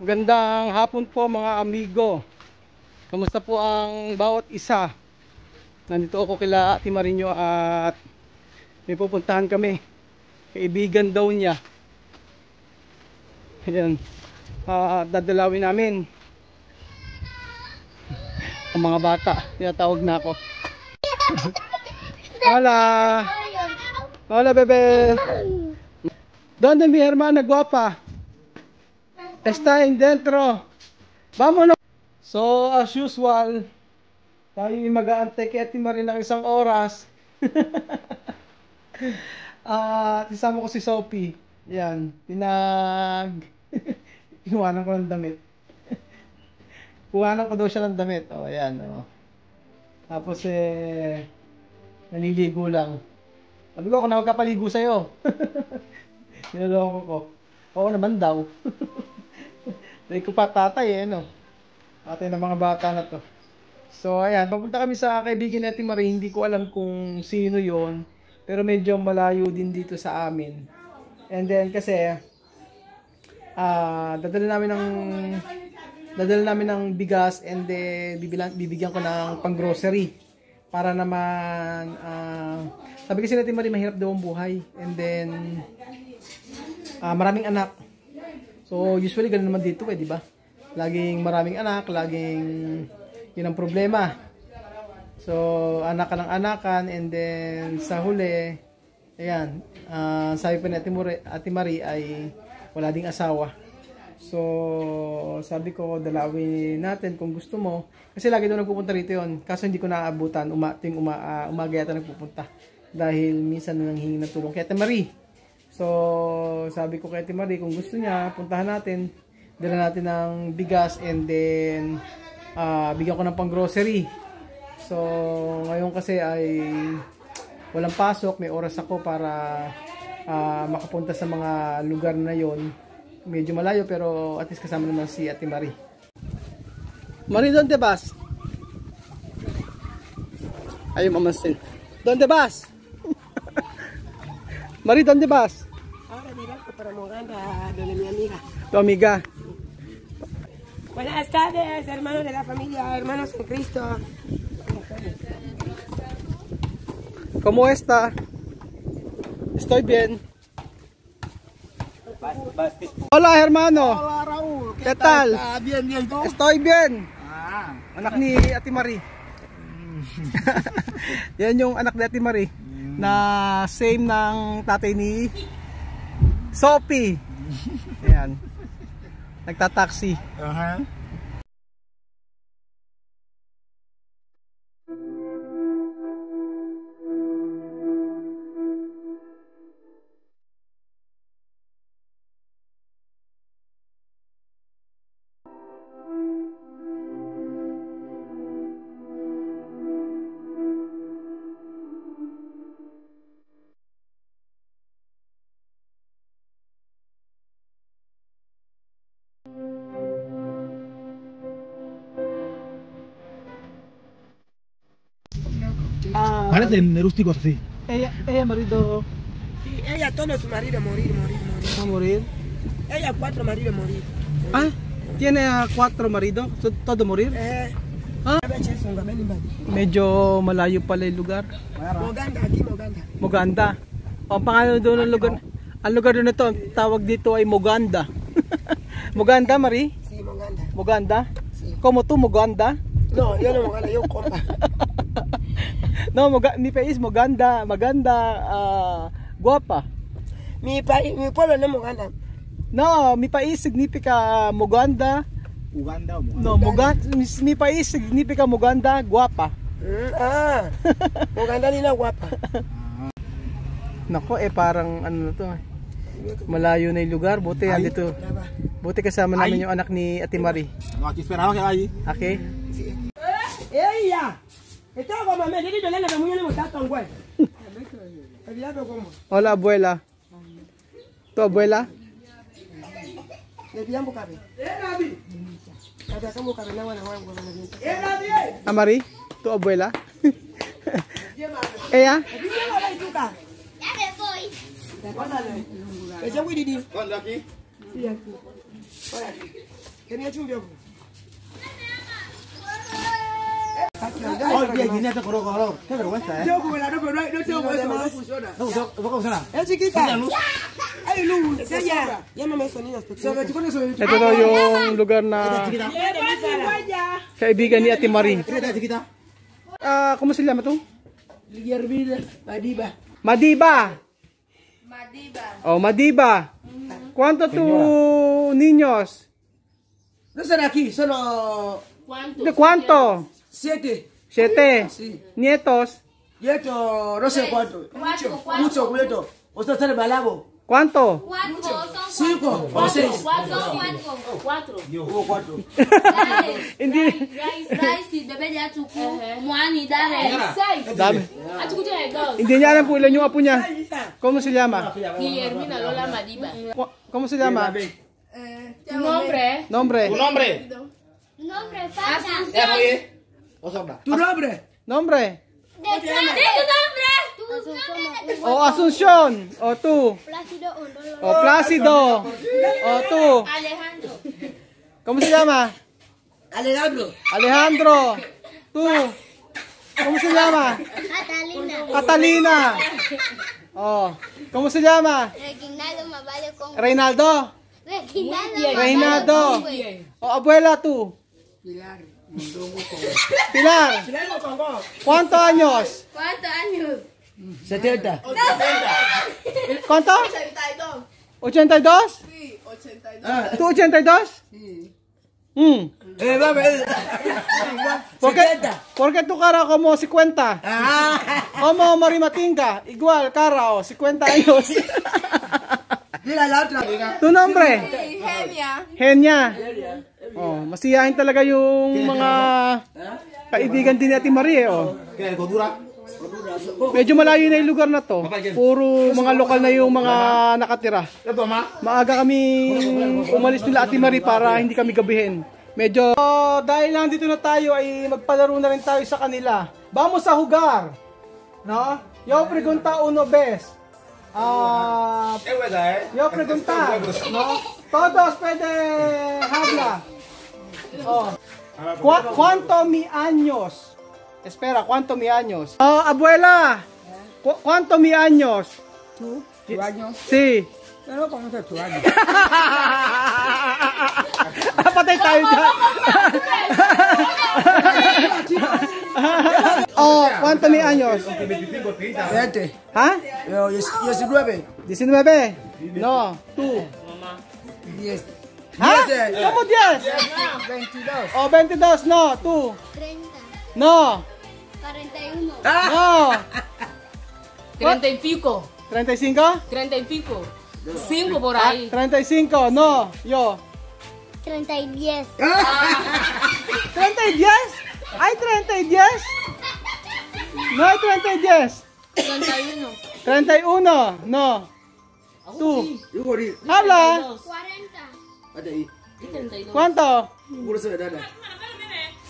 Magandang hapon po mga amigo. Kamusta po ang bawat isa? Nandito ako kila Ate Marinho at may pupuntahan kami. Kaibigan daw niya. Ayan. Dadalawin namin ang mga bata. Tinatawag na ako. Hola. Hola bebe. ¿Dónde mi hermana guapa? Está en dentro. Vámonos. So as usual, tayo mag-aantay kay Ate Marie ng isang oras. Isama ko si Sophie. Yan, iwanan ko ng damit. Kuhanan ko daw siya ng damit. Oh, ayan, oh. Tapos naliligo lang. Sabi ko, ako na magkapaligo sa'yo. Niloloko ko. Oo naman daw. Dahil ko pa tatay no. Tatay ng mga bata na to. So ayan, papunta kami sa kaibigan natin Marie. Hindi ko alam kung sino yon, pero medyo malayo din dito sa amin. And then kasi dadala namin ng bigas, and then bibigyan ko ng pang-grocery para naman sabi kasi natin Marie, mahirap daw ang buhay. And then maraming anak. So usually ganun naman dito di ba? Laging maraming anak, laging yun ang problema. So anak ka ng anakan, and then sa huli, ayan, sabi pa ni Ate Marie ay wala ding asawa. So sabi ko, dalawin natin kung gusto mo. Kasi lagi daw nagpupunta rito yon. Kaso hindi ko naaabutan, umaga yata nagpupunta. Dahil minsan nanghingi ng tulong kay Ate Marie. So sabi ko kay Ate Marie, kung gusto niya, puntahan natin. Dala natin ng bigas, and then bigyan ko ng pang-grocery. So ngayon kasi ay walang pasok, may oras ako para makapunta sa mga lugar na yon. Medyo malayo, pero at least kasama naman si Ate Marie. Marie, ¿dónde vas? Ay, mamasin. ¿Dónde vas? Marie, ¿dónde vas? Ahora directo para Moganda, donde mi amiga. Tu amiga. Buenas tardes, hermanos de la familia, hermanos en Cristo. ¿Cómo está? Estoy bien. Hola, hermano. Hola, Raúl. ¿Qué tal? Bien, bien, ¿tú? Estoy bien. Anak ni Okay. Ate Marie. Yan yung anak ni Ate Marie na same ng tatay ni Sophie. Ayan. Nagtataksi. Parecen rústicos así. Ella marido Sí, ella todos su marido morir. va a morir. Ella 4 maridos morir. Ah, tiene 4 maridos, todo morir. Medyo malayo pala yung lugar. Moganda, aquí Moganda. Moganda. O, ang pangalan doon ng lugar. Ang lugar doon na to, ang tawag dito ay Moganda. Moganda, Marie? Sí, Moganda. Moganda? Sí. Como tú, Moganda? No, yo no Moganda, yo compa. No, mi país Moganda, guapa. Mi pueblo no Moganda. No, mi país significa Moganda. Uganda o Moganda. No, mi país significa Moganda, guapa. Moganda nila guapa. Nako, parang ano na to. Malayo na yung lugar. Buti yan dito. Buti kasama namin yung anak ni Ate Marie. No, aquí esperamos que hay. Okay? Ella. Estaba con mamá, yo le la muñeca le tan güey. Hola, abuela. Tu abuela? Le pidan bucabe. Kaya sa bucabe na wala Amari? Tu abuela? Ella? Ya me voy. Ese güey Didi. ¿Dónde aquí? Sí, aquí. Tenía chumbi hapo. Ay, bien, gini ata koro koro. Qué vergüenza, Yo como la no, pero no tengo eso, no funciona. No funciona. Es chiquita. Ay, luz. Ya. Llámame sonidos. Sobre con eso. Ito daw yung lugar na kaibigan ni Ate Marie. Chiquita, chiquita. ¿Cómo se llama tú? Guillermina, Madiba. Madiba. Oh, Madiba. ¿Cuántos tus niños? No son aquí, solo ¿De cuánto? 7. 7. Sí. Nietos. Y esto, no sé cuánto. Mucho, mucho. Usted está en Malabo. ¿Cuánto? 5 o 6. Quatro. Hubo 4. Hindi. Rice, bebê de atucu, moani, dare. Dami. Atucu de dos. Hindi niya alam po ilan yung apo niya. ¿Cómo se llama? Guillermina Lola Madiba. ¿Cómo se llama? Tu nombre? Nombre. Tu nombre. Nombre, falta. Oye. Osobra. ¿Tu nombre? Nombre. De tu nombre. O Asunción. O tú. O Plácido. O tú. Alejandro. ¿Cómo se llama? Alejandro. Alejandro. Tú. ¿Cómo se llama? Catalina. Catalina. Oh. ¿Cómo se llama? Reginaldo Mavale con. Reinaldo. Reginaldo. Reinaldo. O abuela tú. Pilar. Pilar. ¿Cuántos años? ¿Cuántos años? 70. ¿Cuánto? 82. Sí, 82. ¿Tú 82? Sí. Mm. ¿Por qué tu cara como 50? Como Marimatinga, igual cara o 50 años. Mira la otra. ¿Tu nombre? Genia. Genia. Oh, masiyahin talaga yung mga kaibigan din ni Ate Marie. Oh. ¿Qué? ¿Cordura? Medyo malayo na yung lugar na to. Puro mga lokal na yung mga nakatira. ¿Esto más? Maaga kami umalis nila Ate Marie para hindi kami gabihin. Medyo dahil nandito na tayo ay magpalaro na rin tayo sa kanila. Vamos sa jugar. No? Yo pregunta uno vez. Es buena, Yo pregunta. No? Todos pwede habla. Oh. ¿Cuánto mi años? Espera, ¿cuánto mi años? Oh, abuela. ¿Cuánto mi años? ¿Tú? ¿Tu año? Sí. Yo no conozco tu año. Patay tayo dyan. Oh, ¿cuánto mi años? 20. ¿Ha? Yo 19. 19. No, tú. 10. ¿Ha? 10. ¿Cómo 10? 22. Oh, 22. No, tú. 30. No. 41. No. 30 y pico, 35? 30 y pico, 5 por ahí. 35. No, yo. 30 y 10. 30 y 10? ¿Hay 30 y 10? No hay 30 y 10. 31. 31. No. Tú. Yo morí. Habla. 40. Hasta ahí. Y 32. ¿Cuánto? Puro se nada.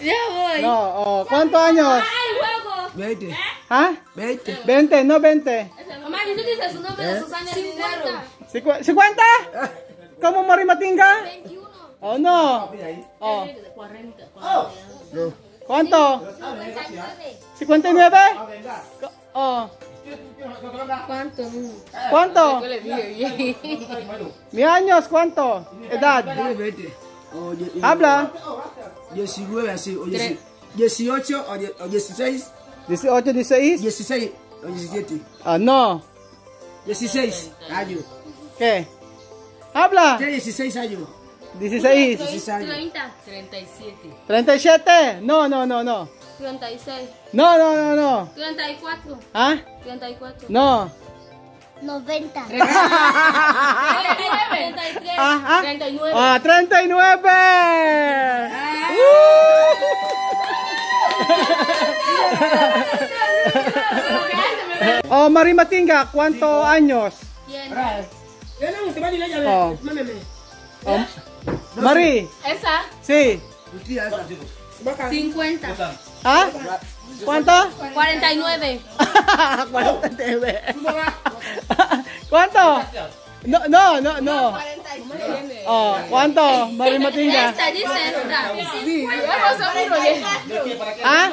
Ya voy. No. Oh, ¿cuántos años? ¡Ay, huevo! 20. ¿Ah? 20. 20, no 20. Mamá, ¿y tú dices su nombre de sus años de dinero? 50? ¿Cómo Marimatinga? 21. Oh, no. Oh. 40. No. ¿Cuánto? 39. 59? Oh. ¿Cuánto? ¿Cuánto? Yo le dije. ¿Mi años? ¿Cuánto? Edad. Tiene 20. O Habla. 19 así. O 18 o 16. 18, 16. 16 o 17. Ah, no. 16 años. ¿Qué? Habla. Tiene 16 años. 16. 16 años. 30. 37. 37. No, no, no, no. 36. No, no, no, no. 34. ¿Ah? 34. No. 90. 33. Ah, ah. 39. Ah, 39. Oh, Marimatinga, ¿cuántos años? Oh. Oh. Mari, Esa, sí. 50. ¿Ah? ¿Cuánto? 49. 49. ¿Cuánto? No, no, no, no. 49. Oh, ¿cuánto? Mari Matinga. Esta dice esta. ¿Ah?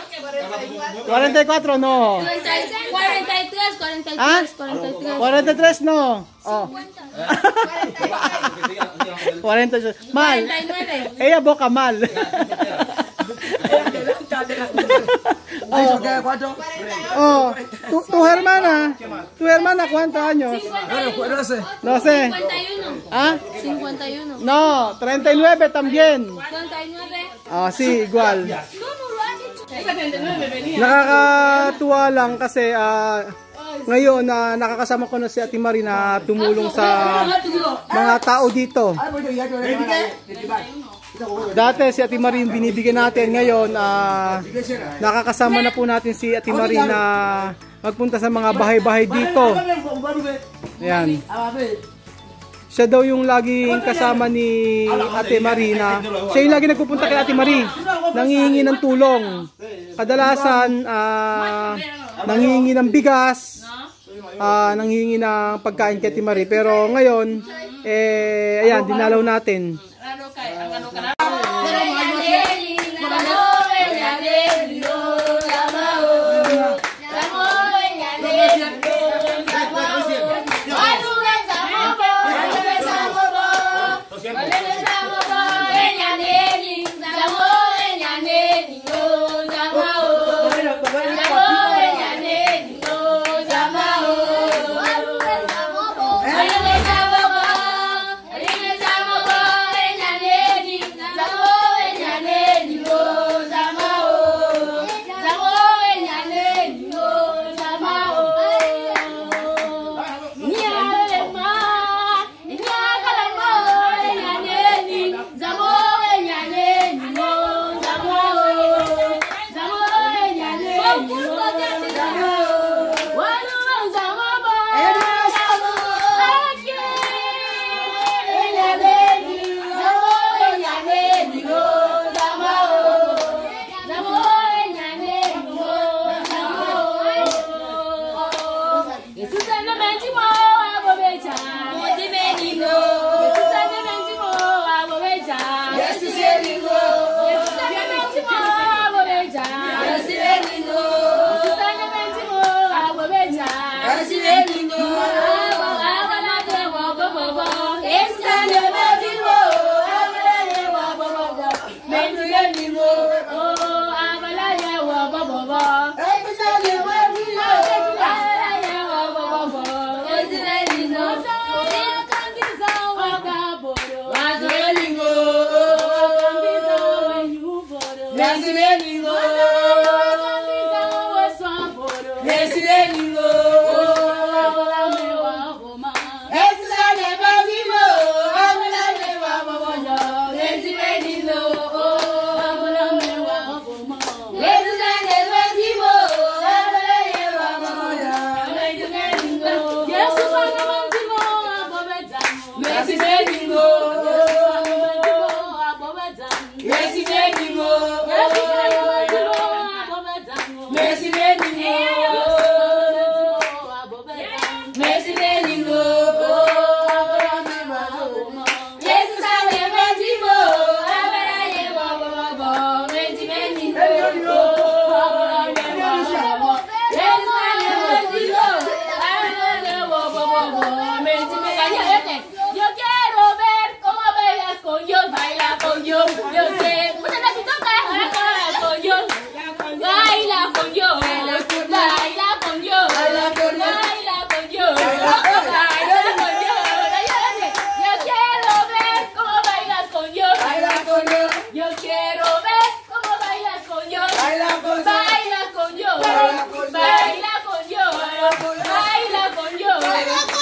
44 no. 43, 43, ¿Ah? 43. 43 no. Oh. 48. Mal. 49. Ella boca mal. Eso queda 4. Oh, tu hermana. ¿Tu hermana cuántos años? No sé. No sé. 51. ¿Ah? 51. No, 39 también. 39. Ah, sí, igual. No, no lo ha dicho. Nakakatuwa lang kasi ngayon na nakakasama ko na si Ate Marie na tumulong sa mga tao dito. Dati si Ate Marie yung binibigyan natin, ngayon nakakasama na po natin si Ate Marie na magpunta sa mga bahay-bahay dito. Ayan. Siya daw yung laging kasama ni Ate Marie na siya yung laging nagpupunta kay Ate Marie, nangihingi ng tulong. Kadalasan nangihingi ng bigas, nangihingi ng pagkain kay Ate Marie. Pero ngayon, ayan, dinalaw natin.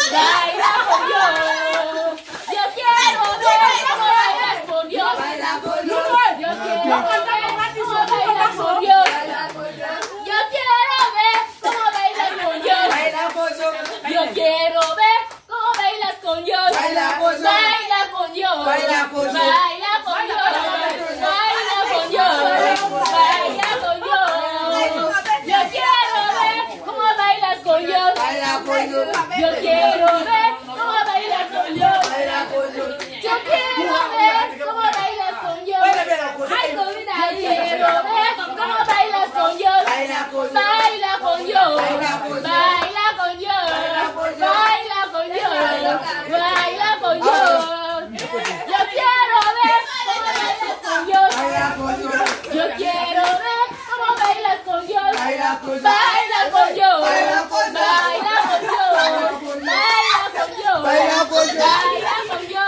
Baila con yo. Yo quiero ver cómo bailas con yo. Baila con Dios. Yo quiero ver cómo bailas con Dios. Yo quiero ver cómo bailas con Dios. Baila con Dios. Baila con Dios. Baila con Dios. Baila con Dios.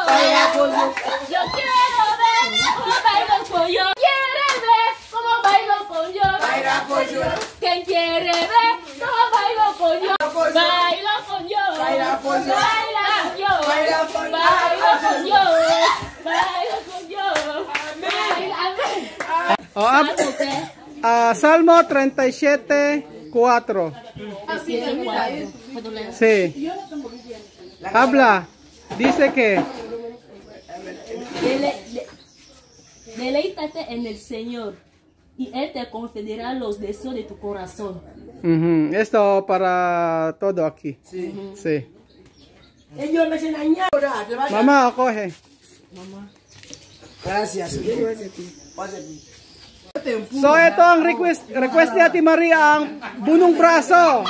Baila con Dios. Yo quiero ver cómo bailas con Dios. ¿Quieres ver cómo bailo con Dios? Baila con Dios. ¿Quién quiere ver cómo bailo con Dios? Baila con Dios. Baila con Dios. Baila con Dios. Baila con Dios. Baila con Dios. Salmo 37:4. Sí. Habla. Dice que Deleítate en el Señor y Él te concederá los deseos de tu corazón. esto para todo aquí. Sí. Ellos me enseñan ahora. Mamá, coge. Gracias. So ito ang request ni Ate Maria, ang bunong braso.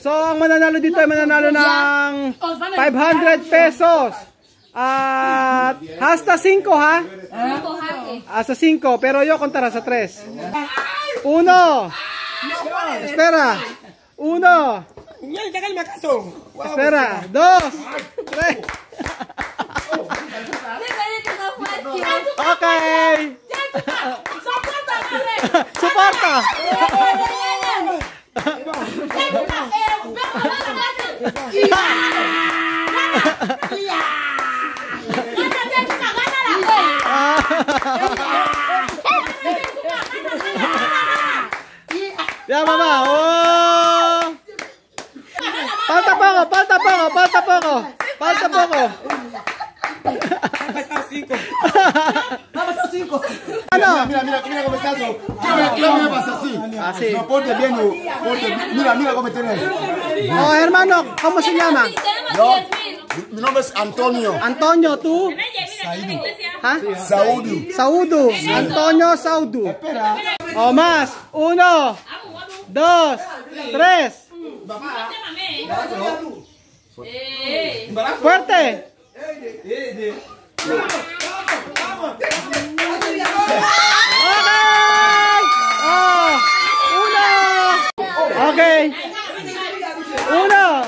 So ang mananalo dito ay mananalo ng 500 pesos. At hasta 5 ha? Hasta 5, pero yo contará sa 3. 1. Espera. 1. Espera. 2. 3. Okay. Suporta. Ya mama. Oh. Falta poco. Vamos a 5. Ano? Mira cómo está eso. Mira pasa así. Así. No, ponte bien, mira cómo tenés. Oh, hermano, ¿cómo se llama? No, mi nombre es Antonio. Antonio, ¿tú? ¿Ah? Saudu. Antonio Saudu. O más. 1, 2, 3. Fuerte. Okay. 1.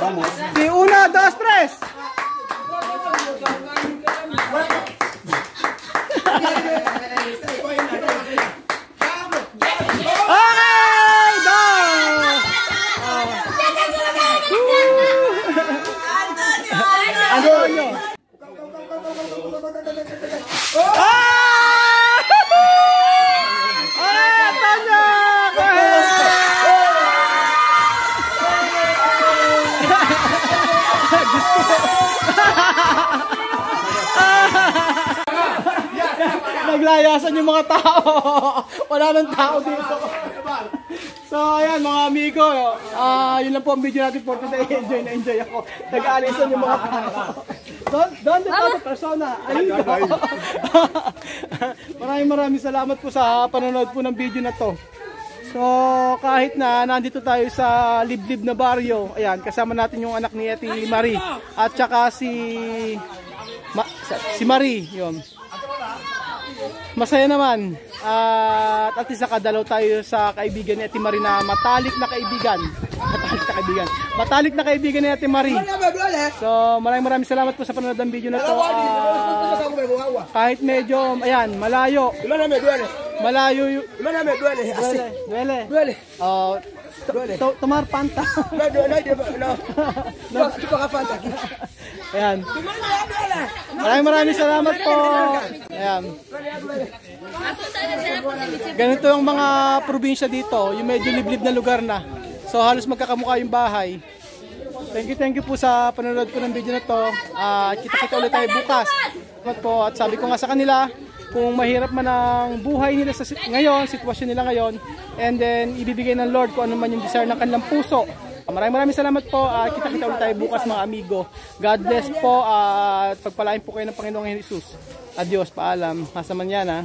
Vamos. Sí, 1, 2, 3. Antonio. Naglayasan yung mga tao. Wala nang tao dito. So ayan mga amigo, yun lang po ang video natin for today. Enjoy ako. Nag-aalisan yung mga tao. Don't the persona. Ayun po. Maraming salamat po sa panonood po ng video na to. So kahit na nandito tayo sa liblib na baryo, ayan, kasama natin yung anak ni Ate Marie at saka si Marie, yun. Masaya naman. At least nakadalaw tayo sa kaibigan ni Ate Marie na matalik na kaibigan. Matalik na kaibigan ni Ate Marie. So maraming salamat po sa panonood ng video na to. Kahit medyo, ayan, malayo. Duele. Tomar Fanta. Ayan. Maraming salamat po. Ayan. Ganito yung mga probinsya dito, yung medyo liblib na lugar na. So halos magkakamukha yung bahay. Thank you po sa panonood ko ng video na to. Kita-kita ulit tayo bukas. At sabi ko nga sa kanila, kung mahirap man ang buhay nila sa ngayon, sitwasyon nila ngayon, and then ibibigay ng Lord kung ano man yung desire ng kanilang puso. Maraming salamat po. Kita-kita ulit tayo bukas mga amigo. God bless po at pagpalain po kayo ng Panginoong Jesus. Adios, paalam. Hasta mañana.